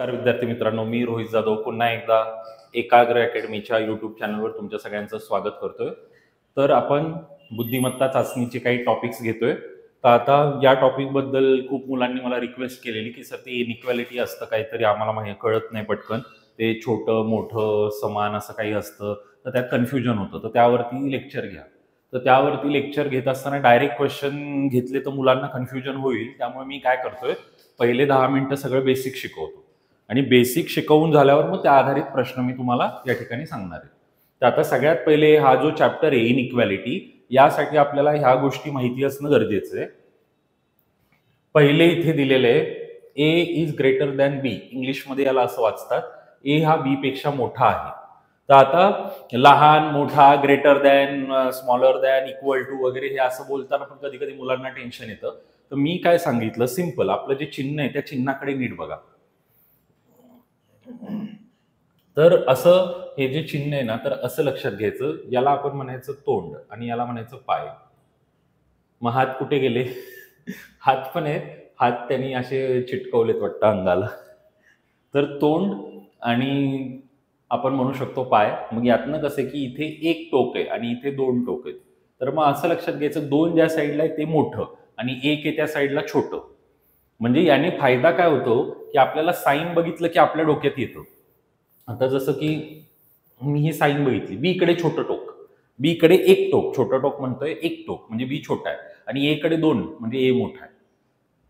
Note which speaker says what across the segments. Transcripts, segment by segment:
Speaker 1: नमस्कार विद्यार्थी मित्रांनो, मी रोहित जाधव पुन्हा एकदा एकाग्र अकॅडमीच्या यूट्यूब चॅनलवर तुमच्या सगळ्यांचं स्वागत करतोय. तर आपण बुद्धिमत्ता चाचणीचे काही टॉपिक्स घेतोय. तर आता या टॉपिकबद्दल खूप मुलांनी मला रिक्वेस्ट केलेली की सर ते इनइक्वॅलिटी असतं काहीतरी, आम्हाला माहिती कळत नाही पटकन, ते छोटं मोठं समान असं काही असतं, तर त्यात कन्फ्युजन होतं, तर त्यावरती लेक्चर घ्या. तर त्यावरती लेक्चर घेत असताना डायरेक्ट क्वेश्चन घेतले तर मुलांना कन्फ्युजन होईल. त्यामुळे मी काय करतोय, पहिले 10 मिनिटं सगळं बेसिक शिकवतो आणि बेसिक शिकवून झाल्यावर मग त्या आधारित प्रश्न मी तुम्हाला या ठिकाणी सांगणार आहे. तर आता सगळ्यात पहिले हा जो चॅप्टर आहे इनइक्वॅलिटी, यासाठी आपल्याला ह्या गोष्टी माहिती असणं गरजेचं आहे. पहिले इथे दिलेले आहे ए इज ग्रेटर दॅन बी, इंग्लिशमध्ये याला असं वाचतात, ए हा बी पेक्षा मोठा आहे. तर आता लहान मोठा, greater than, smaller than, equal to वगैरे हे असं बोलताना पण कधी कधी मुलांना टेन्शन येतं. तर मी काय सांगितलं, सिंपल, आपलं जे चिन्ह आहे त्या चिन्हाकडे नीट बघा. तर असं हे जे चिन्ह आहे ना, तर असं लक्षात घ्यायचं, याला आपण म्हणायचं तोंड आणि याला म्हणायचं पाय. मग हात कुठे गेले? हात पण आहेत, हात त्यांनी असे चिटकवलेत वाटतं अंगाला. तर तोंड आणि आपण म्हणू शकतो पाय. मग यातनं कसं की इथे एक टोक आहे आणि इथे दोन टोक आहेत. तर मग असं लक्षात घ्यायचं, दोन ज्या साईडला आहे ते मोठं आणि एक आहे त्या साईडला छोटं. म्हणजे याने फायदा काय होतो की आपल्याला साईन बघितलं की आपल्या डोक्यात येतं. आता जसं की मी ही साईन बघितली, बी कडे छोटं टोक, बी कडे एक टोक, छोटं टोक म्हणतोय, एक टोक म्हणजे बी छोटा आहे आणि ए कडे दोन म्हणजे ए मोठा आहे.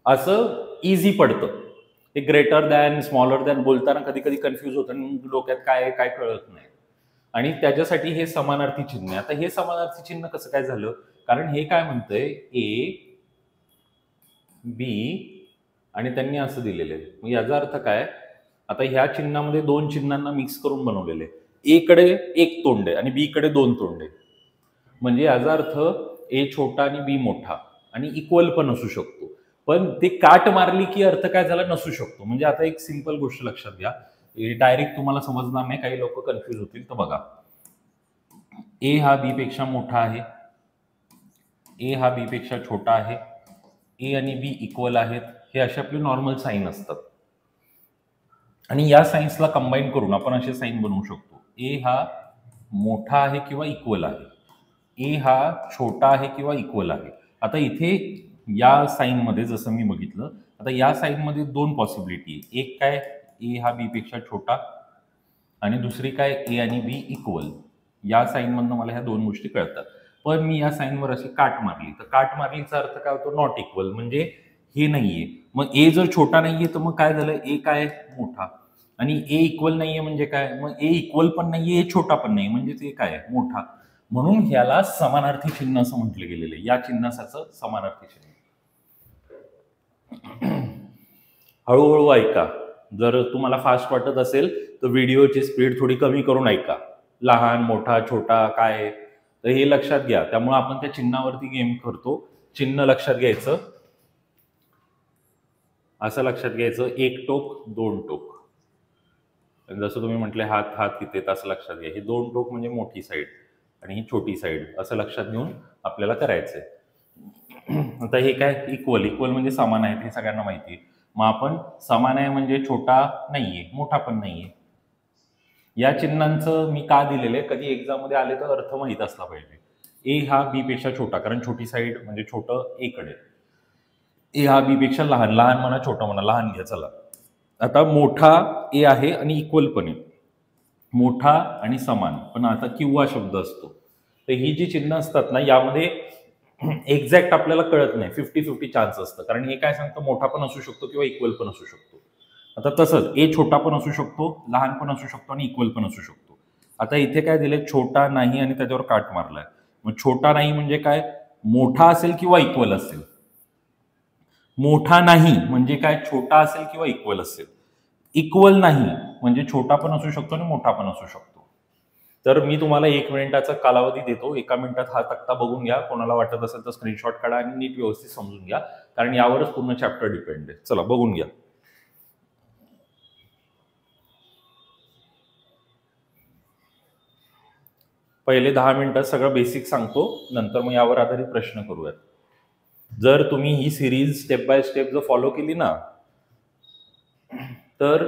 Speaker 1: असं इझी पडतं. ते ग्रेटर दॅन स्मॉलर दॅन बोलताना कधी कधी कन्फ्यूज होतं आणि डोक्यात काय काय कळत नाही. आणि त्याच्यासाठी हे समानार्थी चिन्ह आहे. आता हे समानार्थी चिन्ह कसं काय झालं, कारण हे काय म्हणतंय ए बी आणि त्यांनी असं दिलेलं आहे. मग याचा अर्थ काय, आता ह्या चिन्हामध्ये दोन चिन्हांना मिक्स करून बनवलेले, ए कडे एक तोंड आहे आणि बी कडे दोन तोंड आहे. म्हणजे याचा अर्थ ए छोटा आणि बी मोठा आणि इक्वल पण असू शकतो. पण ते काट मारली की अर्थ काय झाला, नसू शकतो. म्हणजे आता एक सिंपल गोष्ट लक्षात घ्या, डायरेक्ट तुम्हाला समजणार नाही, काही लोक कन्फ्युज होतील. तर बघा, ए हा बी पेक्षा मोठा आहे, ए हा बी पेक्षा छोटा आहे, ए आणि बी इक्वल आहेत, हे असे आपले नॉर्मल साईन असतात. आणि या साईन्सला कंबाईन करून आपण असे साईन बनवू शकतो, ए हा मोठा आहे किंवा इक्वल आहे, ए हा छोटा आहे किंवा इक्वल आहे. आता इथे या साईनमध्ये जसं मी बघितलं, आता या साईनमध्ये दोन पॉसिबिलिटी आहे. एक काय, ए हा बी पेक्षा छोटा, आणि दुसरी काय, ए आणि बी इक्वल. या साईनमधनं मला ह्या दोन गोष्टी कळतात. पण मी या साईनवर अशी काट मारली, तर काट मारलीचा अर्थ काय होतो, नॉट इक्वल, म्हणजे हे नाहीये. मग ए जर छोटा नाहीये तर मग काय झालं, ए काय मोठा, आणि ए इक्वल नाहीये म्हणजे काय, मग ए इक्वल पण नाहीये, ए छोटा पण नाही, म्हणजे ते काय मोठा. म्हणून ह्याला समानार्थी चिन्ह असं म्हटलं गेलेलं आहे. या चिन्हाचं समानार्थी चिन्ह. हळूहळू ऐका, जर तुम्हाला फास्ट वाटत असेल तर व्हिडिओची स्पीड थोडी कमी करून ऐका. लहान मोठा छोटा काय तर हे लक्षात घ्या. त्यामुळे आपण त्या चिन्हावरती गेम करतो. चिन्ह लक्षात घ्यायचं, असं लक्षात घ्यायचं, एक टोक दोन टोक. जसं तुम्ही म्हटले हात हात तिथे, असं लक्षात घ्या, ही दोन टोक म्हणजे मोठी साईड आणि ही छोटी साईड, असं लक्षात घेऊन आपल्याला करायचंय. आता हे काय, इक्वल, इक्वल म्हणजे समान आहेत, हे सगळ्यांना माहिती आहे. मग आपण समान आहे म्हणजे छोटा नाहीये मोठा पण नाहीये. या चिन्हांचं मी का दिलेलं आहे, कधी एक्झाम मध्ये आले तर अर्थ माहित असला पाहिजे. ए हा बी पेक्षा छोटा, कारण छोटी साईड म्हणजे छोटं ए कडे, ए हा बी पेक्षा लहान, लहान म्हणा छोटा म्हणा, लहान घ्या चला. आता मोठा ए आहे आणि इक्वल पण आहे, मोठा आणि समान, पण आता किंवा शब्द असतो. तर ही जी चिन्ह असतात ना, यामध्ये एक्झॅक्ट आपल्याला कळत नाही, 50-50 चान्स असतं. कारण हे काय सांगतं, मोठा पण असू शकतो किंवा इक्वल पण असू शकतो. आता तसंच ए छोटा पण असू शकतो, लहान पण असू शकतो आणि इक्वल पण असू शकतो. आता इथे काय दिलंय, छोटा नाही आणि त्याच्यावर काट मारलाय. मग छोटा नाही म्हणजे काय, मोठा असेल किंवा इक्वल असेल. मोठा नाही म्हणजे काय, छोटा असेल किंवा इक्वल असेल. इक्वल नाही म्हणजे छोटा पण असू शकतो आणि मोठा पण असू शकतो. तर मी तुम्हाला 1 मिनिटाचा कालावधी देतो. 1 मिनिटात हा तक्ता बघून घ्या. कोणाला वाटत असेल तर स्क्रीनशॉट काढा आणि नीट व्यवस्थित समजून घ्या, कारण यावरच पूर्ण चॅप्टर डिपेंड आहे. चला बघून घ्या. पहिले 10 मिनिटात सगळं बेसिक सांगतो, नंतर मग यावर आधारित प्रश्न करूयात. जर तुम्ही ही सिरीज स्टेप बाय स्टेप जर फॉलो केली ना, तर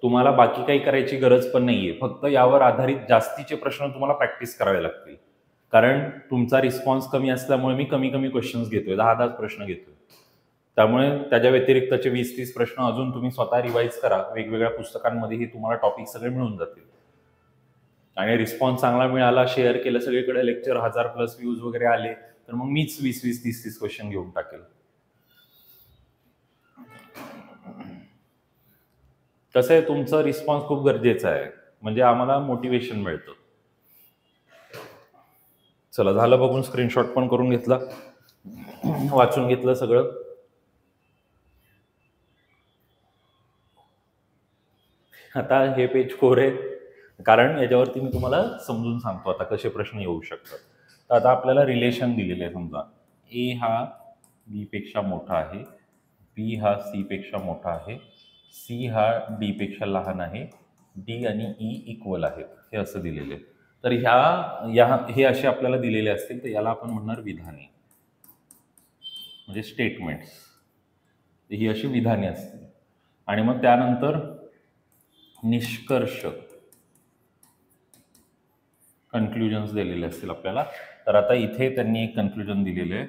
Speaker 1: तुम्हाला बाकी काही करायची गरज पण नाहीये. फक्त यावर आधारित जास्तीचे प्रश्न तुम्हाला प्रॅक्टिस करावे लागतील. कारण तुमचा रिस्पॉन्स कमी असल्यामुळे मी कमी कमी क्वेश्चन्स घेतोय, 10-10 प्रश्न घेतोय. त्यामुळे त्याच्या व्यतिरिक्तचे 20-30 प्रश्न अजून तुम्ही स्वतः रिवाईज करा. वेगवेगळ्या पुस्तकांमध्येही तुम्हाला टॉपिक सगळे मिळून जातील. आणि रिस्पॉन्स चांगला मिळाला, शेअर केलं सगळीकडे, लेक्चर 1000+ व्ह्यूज वगैरे आले, तर मग मीच 20-20, 30-30 क्वेश्चन घेऊन टाकेल. कसं आहे, तुमचा रिस्पॉन्स खूप गरजेचा आहे, म्हणजे आम्हाला मोटिवेशन मिळतं. चला, झालं बघून, स्क्रीनशॉट पण करून घेतला, वाचून घेतलं सगळं. आता हे पेज 4 आहे, कारण याच्यावरती मी तुम्हाला समजून सांगतो आता कसे प्रश्न येऊ शकतात. तर आता आपल्याला रिलेशन दिलेले आहे. समजा ए हा बी पेक्षा मोठा आहे, बी हा सी पेक्षा मोठा आहे, सी हा डी पेक्षा लहान आहे, डी आणि ई इक्वल आहेत, हे असं दिलेले. तर हे असे आपल्याला दिलेले असतील, तर याला आपण म्हणणार विधाने, म्हणजे स्टेटमेंट्स. ही अशी विधाने असतील. आणि मग त्यानंतर निष्कर्ष, कन्क्लुजन्स दिलेले असतील आपल्याला. तर आता इथे त्यांनी एक कन्क्लुजन दिलेले आहे,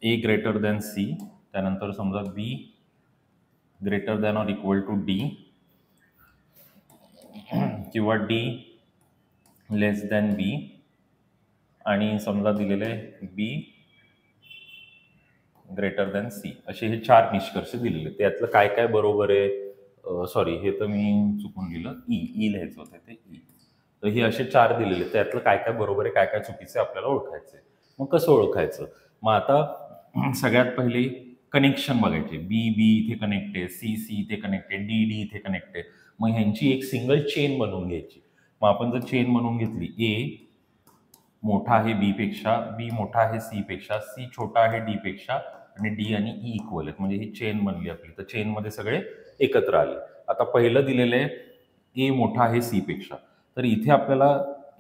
Speaker 1: ए ग्रेटर दॅन सी, त्यानंतर समजा B greater than or equal to D, किंवा डी लेस दॅन बी, आणि समजा दिलेले बी ग्रेटर दॅन सी. असे हे 4 निष्कर्ष दिलेले. त्यातलं काय काय बरोबर आहे, सॉरी, हे तर मी चुकून लिहिलं, ई लिहायचं होतं ते ई. तर हे असे 4 दिलेले, त्यातलं काय काय बरोबर आहे, काय काय चुकीचं आहे आपल्याला ओळखायचं. मग कसं ओळखायचं? मग आता सगळ्यात पहिले कनेक्शन बघायचे. बी इथे कनेक्ट आहे, सी इथे कनेक्ट आहे, डी इथे कनेक्ट आहे. मग ह्यांची एक सिंगल चेन बनवून घ्यायची. मग आपण जर चेन बनवून घेतली, ए मोठा आहे बी पेक्षा, बी मोठा आहे सी पेक्षा, सी छोटा आहे डी पेक्षा, आणि डी आणि ई इक्वल आहेत, म्हणजे ही चेन बनली आपली. तर चेनमध्ये सगळे एकत्र आले. आता पहिलं दिलेलं आहे ए मोठा आहे सी पेक्षा. तर इथे आपल्याला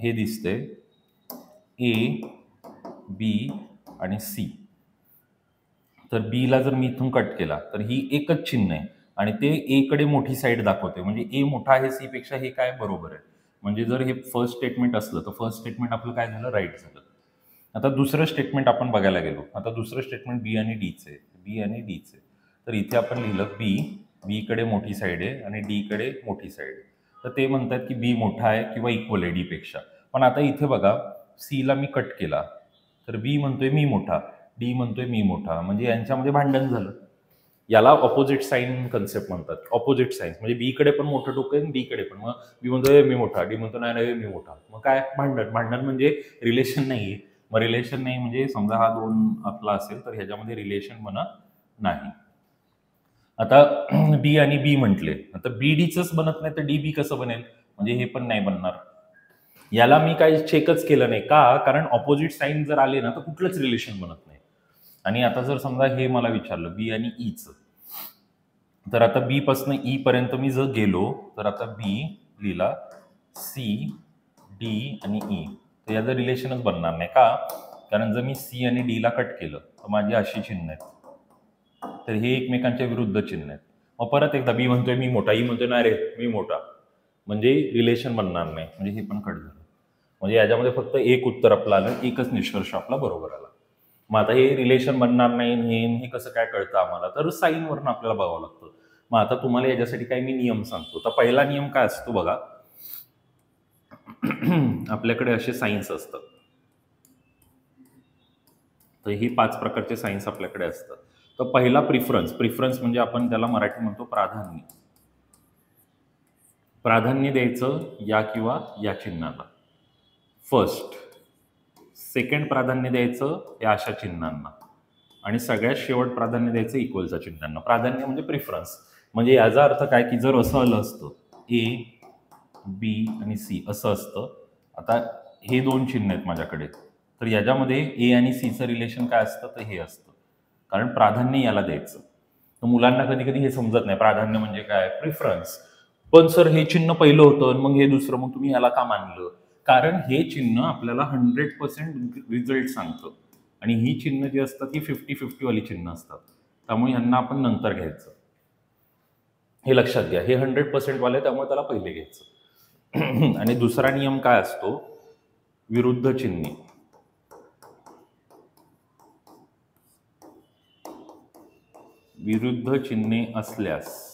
Speaker 1: हे दिसतंय ए, बी आणि सी. तर बीला जर मी इथून कट केला तर ही एकच चिन्ह आहे, आणि ते ए कडे मोठी साईड दाखवते, म्हणजे ए मोठा आहे सी पेक्षा, हे काय बरोबर आहे. म्हणजे जर हे फर्स्ट स्टेटमेंट असलं तर फर्स्ट स्टेटमेंट आपलं काय झालं, राईट झालं. आता दुसरं स्टेटमेंट आपण बघायला गेलो. आता दुसरं स्टेटमेंट बी आणि डीचे, बी आणि डीचे. तर इथे आपण लिहिलं बी कडे मोठी साईड आहे आणि डी कडे मोठी साईड आहे. तर ते म्हणतात की बी मोठा आहे किंवा इक्वल आहे डी पेक्षा. पण आता इथे बघा, सीला मी कट केला तर बी म्हणतोय मी मोठा, डी म्हणतोय मी मोठा, म्हणजे यांच्यामध्ये भांडण झालं. याला ऑपोजिट साईन कन्सेप्ट म्हणतात. ऑपोजिट साईन्स म्हणजे बी कडे पण मोठं डोकं आहे, डी कडे पण. मग बी म्हणतोय मी मोठा, डी म्हणतो नाही मी मोठा. मग काय, भांडण म्हणजे रिलेशन नाहीये. मग रिलेशन नाही म्हणजे समजा हा 2 आपला असेल तर ह्याच्यामध्ये रिलेशन म्हणा नाही. आता डी आणि बी म्हटले, आता बी डीच बनत नाही तर डी बी कसं बनेल, म्हणजे हे पण नाही बनणार. याला मी काही चेकच केलं नाही का, कारण ऑपोजिट साईन जर आले ना तर कुठलंच रिलेशन बनत नाही. आणि आता जर समजा हे मला विचारलं बी आणि ईच, तर आता बी पासून ई पर्यंत मी जर गेलो तर आता बी लिहिला, सी, डी आणि ई, तर याचं रिलेशनच बनणार नाही का, कारण जर मी सी आणि डी ला कट केलं तर माझी अशी चिन्ह आहेत, तर हे एकमेकांच्या विरुद्ध चिन्ह आहेत. मग परत एकदा बी म्हणतोय मी मोठा, ई म्हणतोय नाही रे मी मोठा, म्हणजे रिलेशन बनणार नाही, म्हणजे हे पण कट झालं. म्हणजे याच्यामध्ये फक्त एक उत्तर आपलं आलं, एकच निष्कर्ष आपला बरोबर आला. मग आता हे रिलेशन बनणार नाही, हे कसं काय कळतं आम्हाला, तर साईनवरून आपल्याला बघावं लागतं. मग आता तुम्हाला याच्यासाठी काही मी नियम सांगतो. तर पहिला नियम काय असतो बघा, आपल्याकडे असे सायन्स असतात. तर ही 5 प्रकारचे सायन्स आपल्याकडे असतात. तर पहिला प्रिफरन्स म्हणजे आपण त्याला मराठी म्हणतो प्राधान्य. प्राधान्य द्यायचं या किंवा या चिन्हाला फर्स्ट. सेकंड प्राधान्य द्यायचं या अशा चिन्हांना, आणि सगळ्यात शेवट प्राधान्य द्यायचं इक्वलच्या चिन्हांना. प्राधान्य म्हणजे प्रिफरन्स. म्हणजे याचा अर्थ काय की जर असं आलं असतं ए, बी आणि सी असं असतं, आता हे 2 चिन्ह आहेत माझ्याकडे, तर याच्यामध्ये ए आणि सीचं रिलेशन काय असतं, तर हे असतं, कारण प्राधान्य याला द्यायचं. तर मुलांना कधी कधी हे समजत नाही, प्राधान्य म्हणजे काय, प्रिफरन्स. पण सर हे चिन्ह पहिलं होतं मग हे दुसरं, मग तुम्ही याला का मानलं, कारण हे चिन्ह आपल्याला 100% रिझल्ट सांगतं, आणि ही चिन्ह जी असतात ही 50-50 वाली चिन्ह असतात, त्यामुळे यांना आपण नंतर घ्यायचं. हे लक्षात घ्या. हे 100% वाले, त्यामुळे त्याला पहिले घ्यायचं. आणि दुसरा नियम काय असतो? विरुद्ध चिन्हे. विरुद्ध चिन्हे असल्यास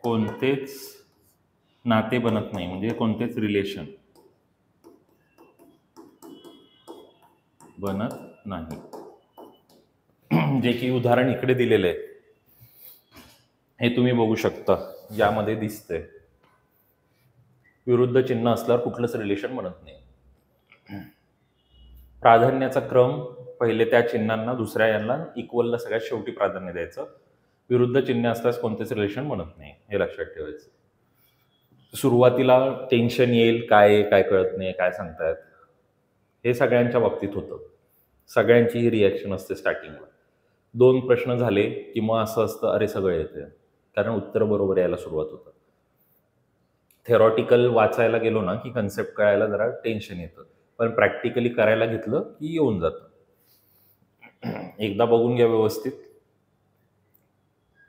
Speaker 1: कोणतेच नाते बनत नाही, म्हणजे कोणतेच रिलेशन बनत नाही. जे की उदाहरण इकडे दिलेलं आहे हे तुम्ही बघू शकता, यामध्ये दिसतंय. विरुद्ध चिन्ह असल्यावर कुठलंच रिलेशन बनत नाही. प्राधान्याचा क्रम पहिले त्या चिन्हांना, दुसऱ्या यांना इक्वलला सगळ्यात शेवटी प्राधान्य द्यायचं. विरुद्ध चिन्ह असल्यास कोणतेच रिलेशन बनत नाही, हे लक्षात ठेवायचं. सुरुवातीला टेन्शन येईल, काय कळत नाही, काय सांगतायत, हे सगळ्यांच्या बाबतीत होतं. सगळ्यांची ही रिॲक्शन असते स्टार्टिंगला. 2 प्रश्न झाले की मग असं असतं, अरे सगळं येते, कारण उत्तर बरोबर यायला सुरुवात होतं. थेरॉटिकल वाचायला गेलो ना की कन्सेप्ट कळायला जरा टेन्शन येतं, पण प्रॅक्टिकली करायला घेतलं की येऊन जातं. एकदा बघून घ्या व्यवस्थित.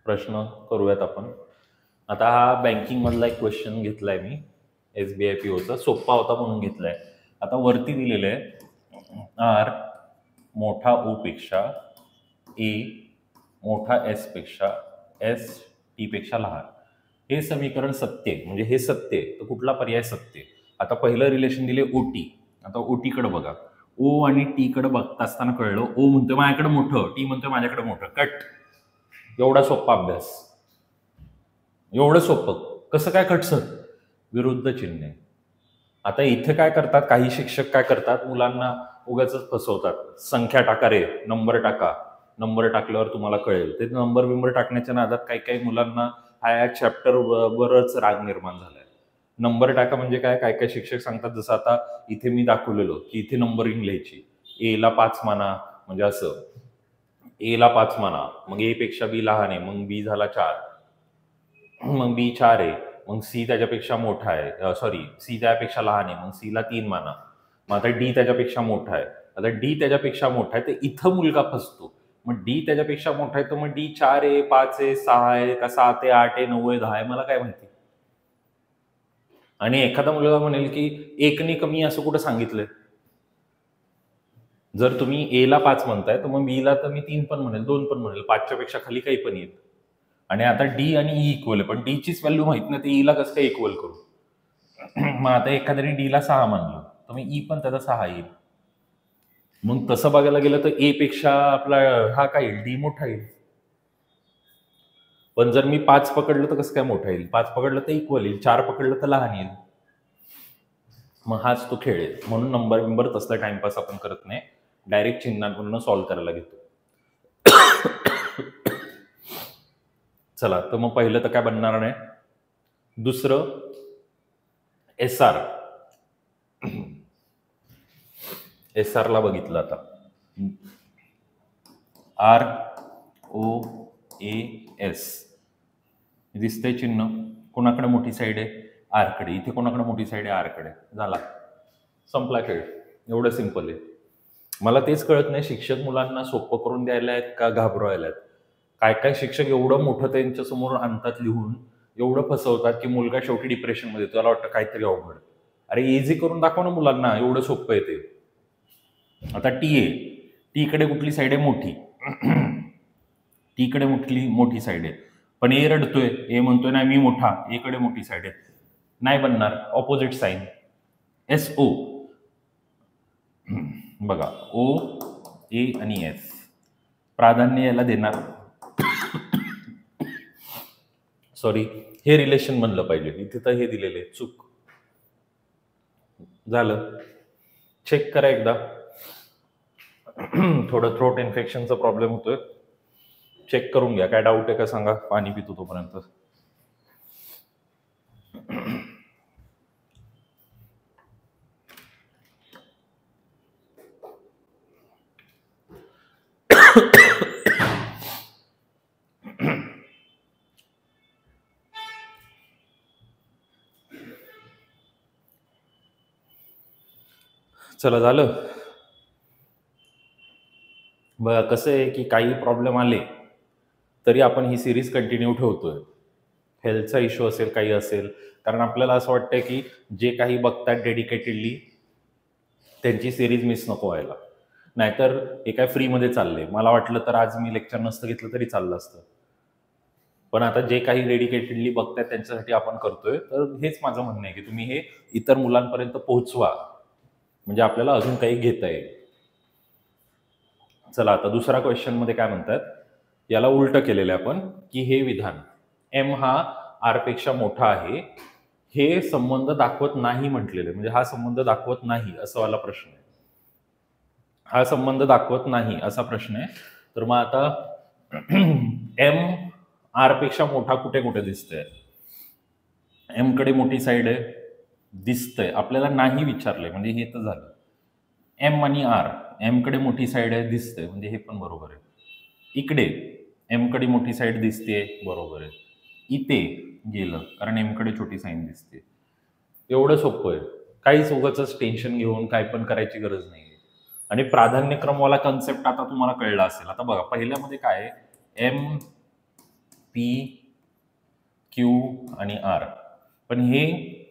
Speaker 1: प्रश्न करूयात आपण. आता हा बँकिंग मधला एक क्वेश्चन घेतलाय मी, SBI POचा. सोपा होता म्हणून घेतलाय. आता वरती दिलेलं आहे आर मोठा O पेक्षा, ए मोठा S पेक्षा, S T पेक्षा लहान. हे समीकरण सत्य आहे, म्हणजे हे सत्य आहे, तर कुठला पर्याय सत्य आहे? आता पहिलं रिलेशन दिले OT. आता OT कडे बघा. O आणि T कडे बघता असताना कळलं, O म्हणतोय माझ्याकडे मोठं, T म्हणतोय माझ्याकडे मोठं. कट. एवढा सोपा अभ्यास, एवढं सोपं. कसं काय कटसं? विरुद्ध चिन्हे. आता इथे काय करतात काही शिक्षक, काय करतात, मुलांना उगाच फसवतात. संख्या टाका रे, नंबर टाका, नंबर टाकल्यावर तुम्हाला कळेल. ते नंबर बिंबर टाकण्याच्या नादात काही काही मुलांना हा चॅप्टर वरच राग निर्माण झालाय. नंबर टाका म्हणजे काय, काय शिक्षक सांगतात, जसं आता इथे मी दाखवलेलो की इथे नंबरिंग लिहायची. ए ला 5 माना, म्हणजे असं ए ला 5 माना, मग ए पेक्षा बी लहान आहे, मग बी झाला 4, मग बी 4 आहे, मग सी त्याच्यापेक्षा मोठा आहे, सॉरी सी त्यापेक्षा लहान आहे, मग सी ला 3 माना. मग आता डी त्याच्यापेक्षा मोठा आहे. आता डी त्याच्यापेक्षा मोठा आहे, तर इथं मुलगा फसतो. मग डी त्याच्यापेक्षा मोठा आहे, तर मग डी 4 आहे, 5 आहे, 6 आहे, का 7 आहे, 8 आहे, 9 आहे, 10 आहे, मला काय माहिती. आणि एखादा मुलगा म्हणेल की एकने कमी असं कुठं सांगितलंय. जर तुम्ही ए ला 5 म्हणताय, तर मग बी ला तर मी 3 पण म्हणेल, 2 पण म्हणेल, 5च्या पेक्षा खाली काही पण येईल. आणि आता डी आणि ई इक्वल आहे, पण डी चीच व्हॅल्यू माहित नाही, तर ई ला कसं काय इक्वल करू? मग आता एखाद्याने डी ला 6 मानलं, तर मग ई पण त्याचा 6 येईल. मग तसं बघायला गेलं तर ए पेक्षा आपला हा काय येईल, डी मोठा येईल. पण जर मी 5 पकडलं तर कसं काय मोठा येईल? 5 पकडलं तर इक्वल येईल, 4 पकडलं तर लहान येईल. मग हाच तो खेळ आहे. म्हणून नंबर बिंबर तसला टाइमपास आपण करत नाही, डायरेक्ट चिन्हांवरून सॉल्व्ह करायला घेतो. चला, तर मग पहिलं तर काय बनणार नाही. दुसरं SR. SR ला बघितलं आता. ROAS दिसतंय चिन्ह. कोणाकडे मोठी साईड आहे? आर कडे. इथे कोणाकडे मोठी साईड आहे? आर कडे. झाला, संपला खेळ. एवढं सिंपल आहे. मला तेच कळत नाही, शिक्षक मुलांना सोपं करून द्यायला आहेत का घाबरवायला आहेत? काय काय शिक्षक एवढं मोठं त्यांच्या समोर आणतात लिहून, एवढं फसवतात की मुलगा शेवटी डिप्रेशनमध्ये. त्याला वाटतं काहीतरी अवघड. अरे इझी करून दाखवा ना मुलांना, एवढं सोपं आहे ते. आता टी आहे, टी कडे कुठली साईड आहे? मोठी. टी कडे मोठी साईड आहे, पण ए रडतोय, ए म्हणतोय नाही मी मोठा, ए कडे मोठी साईड आहे. नाही बनणार, ऑपोजिट साईन. SO बघा, O, A आणि S प्राधान्य याला देणार. सॉरी, हे रिलेशन बनलं पाहिजे. इथे तर हे दिलेले, चूक झालं. चेक करा एकदा. थोडं थ्रोट इन्फेक्शनचा प्रॉब्लेम होतोय, चेक करून घ्या. काय डाऊट आहे का सांगा, पाणी पितो तोपर्यंत. चला, झालं. बघा कसं आहे की काही प्रॉब्लेम आले तरी आपण ही सिरीज कंटिन्यू ठेवतोय. हेल्थचा इश्यू असेल, काही असेल, कारण आपल्याला असं वाटतंय की जे काही बघतात डेडिकेटेडली त्यांची सिरीज मिस नको व्हायला. नाहीतर हे काय फ्रीमध्ये चाललंय. मला वाटलं तर आज मी लेक्चर नसतं घेतलं तरी चाललं असतं. पण आता जे काही डेडिकेटेडली बघतायत त्यांच्यासाठी आपण करतोय. तर हेच माझं म्हणणं आहे की तुम्ही हे इतर मुलांपर्यंत पोहोचवा, म्हणजे आपल्याला अजून काही घेता येईल. चला आता दुसरा क्वेश्चन मध्ये काय म्हणतात, याला उलट केलेलं आहे आपण, की हे विधान एम हा आर पेक्षा मोठा आहे हे संबंध दाखवत नाही म्हटलेलं, म्हणजे हा संबंध दाखवत नाही असं वाला प्रश्न आहे. हा संबंध दाखवत नाही असा प्रश्न आहे. तर मग आता एम आर पेक्षा मोठा कुठे कुठे दिसतंय? एम कडे मोठी साईड आहे, दिसतंय. आपल्याला नाही विचारलंय म्हणजे हे तर झालं. एम आणि आर, एम कडे मोठी साईड आहे, दिसतंय, म्हणजे हे पण बरोबर आहे. इकडे एम कडे मोठी साईड दिसते, बरोबर आहे. इथे गेलं कारण एम कडे छोटी साईन दिसते. एवढं सोपं आहे. काहीच उगाच टेन्शन घेऊन काय पण करायची गरज नाही. आणि प्राधान्यक्रमवाला कन्सेप्ट आता तुम्हाला कळला असेल. आता बघा पहिल्यामध्ये काय आहे, एम पी क्यू आणि आर, पण हे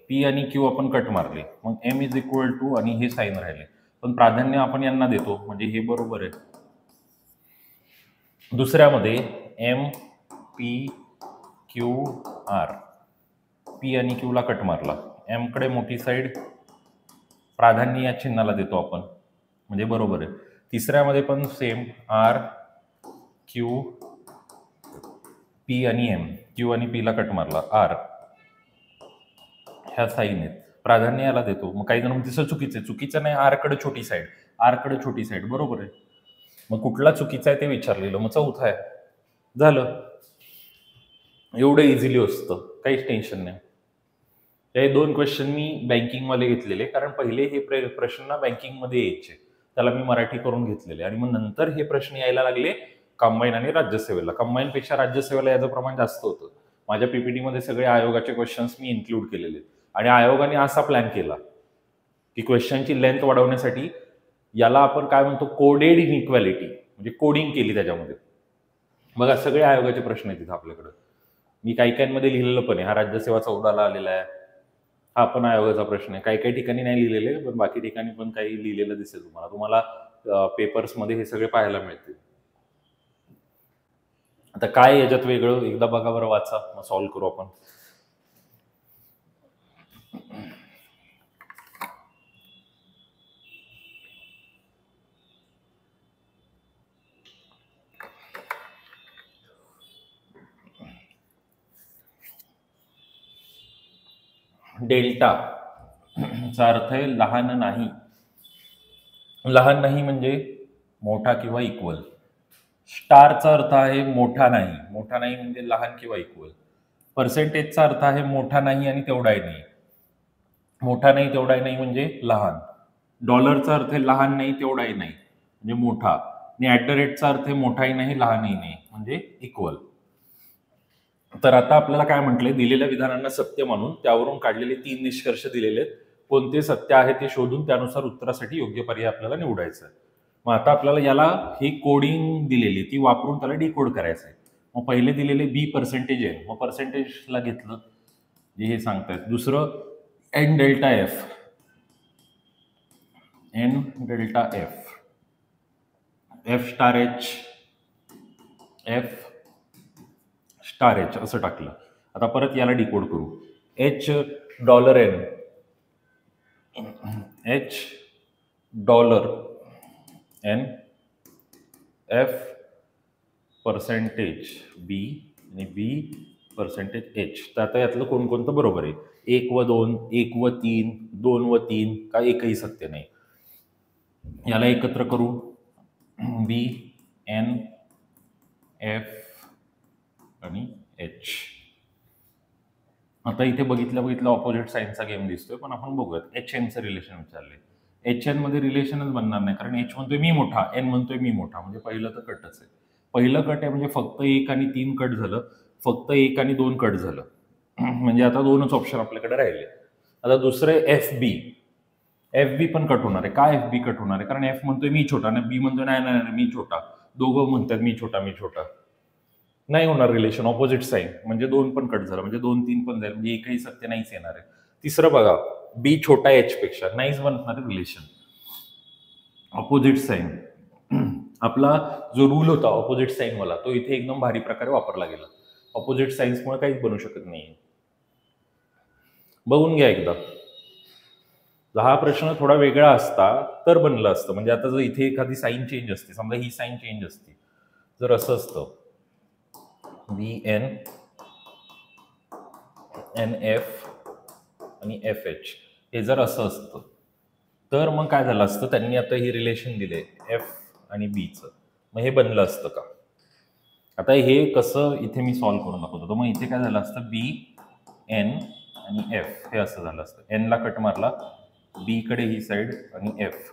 Speaker 1: पी आणि क्यू आपण कट मारले, मग एम इज इक्वल टू आणि हे साईन राहिले, पण प्राधान्य आपण यांना देतो म्हणजे हे बरोबर आहे. दुसऱ्यामध्ये M P Q R, P आणि क्यू ला कट मारला, एम कडे मोठी साईड, प्राधान्य या चिन्हाला देतो आपण म्हणजे बरोबर आहे. तिसऱ्यामध्ये पण सेम, आर क्यू पी आणि एम, क्यू आणि पी ला कट मारला, आर ह्या साईन आहेत, प्राधान्य याला देतो. मग काही जण म्हणते चुकीचं आहे. चुकीचं नाही, आर कडे छोटी साईड, आर कडे छोटी साईड बरोबर आहे. मग कुठला चुकीचा आहे ते विचारलेलं, मग चौथा आहे, झालं. एवढं इझिली असतं, काहीच टेन्शन नाही. हे दोन क्वेश्चन मी बँकिंगमध्ये घेतलेले, कारण पहिले हे प्रश्न ना बँकिंगमध्ये यायचे, त्याला मी मराठी करून घेतलेले, आणि मग नंतर हे प्रश्न यायला लागले कंबाईन आणि राज्यसेवेला. कंबाईनपेक्षा राज्यसेवेला याचं प्रमाण जास्त होतं. माझ्या पीपीटी मध्ये सगळे आयोगाचे क्वेश्चन्स मी इन्क्लूड केलेले, आणि आयोगाने असा प्लॅन केला की क्वेश्चनची लेंथ वाढवण्यासाठी याला आपण काय म्हणतो, कोडेड इनइक्वॅलिटी, म्हणजे कोडिंग केली त्याच्यामध्ये. बघा सगळे आयोगाचे प्रश्न आहेत तिथे आपल्याकडे. मी काही काहींमध्ये लिहिलेलं पण आहे, हा राज्यसेवा 14ला आलेला आहे, हा पण आयोगाचा प्रश्न आहे. काही काही ठिकाणी नाही लिहिलेले, पण बाकी ठिकाणी पण काही लिहिलेलं दिसेल तुम्हाला पेपर्समध्ये हे सगळे पाहायला मिळतील. आता काय याच्यात वेगळं, एकदा बघा बरं, वाचा, मग सॉल्व्ह करू आपण. डेल्टा चा अर्थ आहे लहान नाही. लहान नाही म्हणजे मोठा किंवा इक्वल. स्टारचा अर्थ आहे मोठा नाही. मोठा नाही म्हणजे लहान किंवा इक्वल. पर्सेंटेजचा अर्थ आहे मोठा नाही आणि तेवढाही नाही. मोठा नाही तेवढाही नाही म्हणजे लहान. डॉलरचा अर्थ आहे लहान नाही तेवढाही नाही म्हणजे मोठा. आणि ऍट द रेटचा अर्थ आहे मोठाही नाही लहानही नाही म्हणजे इक्वल. तर आता आपल्याला काय म्हटलंय, दिलेल्या विधानांना सत्य मानून त्यावरून काढलेले 3 निष्कर्ष दिलेले आहेत. कोणते सत्य आहे ते शोधून त्यानुसार उत्तरासाठी योग्य पर्याय आपल्याला निवडायचा आहे. मग आता आपल्याला याला ही कोडिंग दिलेली ती वापरून त्याला डिकोड करायचं आहे. मग पहिले दिलेले बी पर्सेंटेज आहे, मग पर्सेंटेजला घेतलं जे हे सांगतायत. दुसरं N delta F, N delta F, F star H, F star H असं टाकलं. आता परत याला डिकोड करू. H dollar N, H dollar N, F percentage B आणि बी पर्सेंटेज एच. तर आता यातलं कोणकोणतं बरोबर आहे? 1 व 2, 1 व 3, 2 व 3, का एकही सत्य नाही. याला एकत्र करू. बी एन एफ आणि एच. आता इथे बघितलं ऑपोजिट साईनचा गेम दिसतोय, पण आपण बघूयात. एच एनचं रिलेशन विचारले. एच एन मध्ये रिलेशनच बनणार नाही, कारण एच म्हणतोय मी मोठा, एन म्हणतोय मी मोठा, म्हणजे पहिलं तर कटच आहे. पहिलं कट आहे म्हणजे फक्त 1 आणि 3 कट झालं, फक्त 1 आणि 2 कट झालं, म्हणजे आता 2च ऑप्शन आपल्याकडे राहिले. आता दुसरं एफ बी. एफ बी पण कट होणार आहे. काय एफ बी कट होणार आहे? कारण एफ म्हणतोय मी छोटा आणि बी म्हणतोय नाही नाही मी छोटा, दोघं म्हणतात मी छोटा मी छोटा, नाही होणार रिलेशन. ऑपोजिट साईन म्हणजे 2 पण कट झालं, म्हणजे 2 3 पण जाईल, म्हणजे एकही सत्य नाहीच येणार आहे. तिसरं बघा, बी छोटा एच पेक्षा, नाहीच बनणार रिलेशन. ऑपोजिट साईन, आपला जो रूल होता ऑपोजिट साईन वाला, तो इथे एकदम भारी प्रकारे वापरला गेला. ऑपोजिट साईन्समुळे काहीच बनू शकत नाही. बघून घ्या एकदा. हा प्रश्न थोडा वेगळा असता तर बनलं असतं. म्हणजे आता जर इथे एखादी साईन चेंज असते, समजा ही साईन चेंज असते, जर असं असतं बी एन एन एफ आणि एफ एच, हे जर असं असतं तर मग काय झालं असतं, त्यांनी आता ही रिलेशन दिले एफ आणि बीचं, मग हे बनलं असतं का? आता हे कसं इथे मी सॉल्व्ह करून दाखवतो. मग इथे काय झालं असतं, बी एन आणि एफ हे असं झालं असतं. एनला कट मारला, बी कडे ही साईड आणि एफ.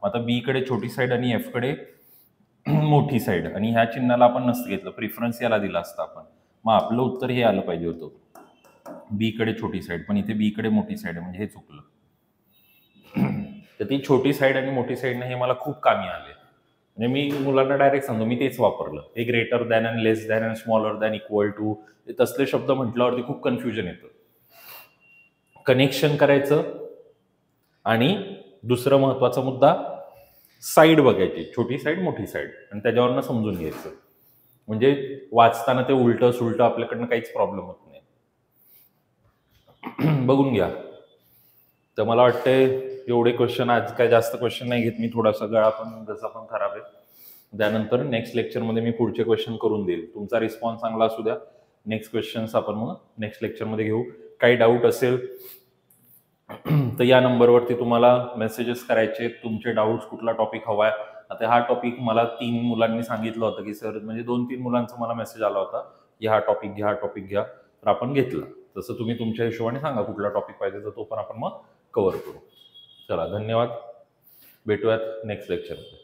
Speaker 1: आता बी कडे छोटी साईड आणि एफ कडे मोठी साईड, आणि ह्या चिन्हाला आपण नसतं घेतलं, प्रिफरन्स याला दिला असता आपण. मग आपलं उत्तर हे आलं पाहिजे होतं, बी कडे छोटी साईड, पण इथे बी कडे मोठी साईड आहे, म्हणजे हे चुकलं. तर ती छोटी साईड आणि मोठी साईड हे मला खूप कामी आले. म्हणजे मी मुलांना डायरेक्ट सांगतो, मी तेच वापरलं. हे ग्रेटर दॅन आणि लेस दॅन आणि स्मॉलर दॅन इक्वल टू, तसले शब्द म्हटल्यावरती खूप कन्फ्युजन येतं. कनेक्शन करायचं, आणि दुसरा महत्वाचा मुद्दा, साईड बघायची, छोटी साईड मोठी साईड, आणि त्याच्यावरनं समजून घ्यायचं. म्हणजे वाचताना ते उलटं सुलटं आपल्याकडनं काहीच प्रॉब्लेम होत नाही. बघून घ्या. तर मला वाटतंय एवढे क्वेश्चन, आज काय जास्त क्वेश्चन नाही घेत मी, थोडासा गळा पण जसा पण खराब आहे. त्यानंतर नेक्स्ट लेक्चरमध्ये मी पुढचे क्वेश्चन करून देईल. तुमचा रिस्पॉन्स चांगला असू द्या. नेक्स्ट क्वेश्चन्स आपण मग नेक्स्ट लेक्चरमध्ये घेऊ. काही डाऊट असेल तर या नंबरवरती तुम्हाला मेसेजेस करायचे, तुमचे डाऊट्स, कुठला टॉपिक हवाय. आता हा टॉपिक मला 3 मुलांनी सांगितलं होतं की सर, म्हणजे 2-3 मुलांचा मला मेसेज आला होता की हा टॉपिक घ्या, हा टॉपिक घ्या, तर आपण घेतला. तसं तुम्ही तुमच्या हिशोबाने सांगा कुठला टॉपिक पाहिजे, तर तो पण आपण मग कव्हर करू. चला, धन्यवाद. भेटूयात नेक्स्ट लेक्चरमध्ये.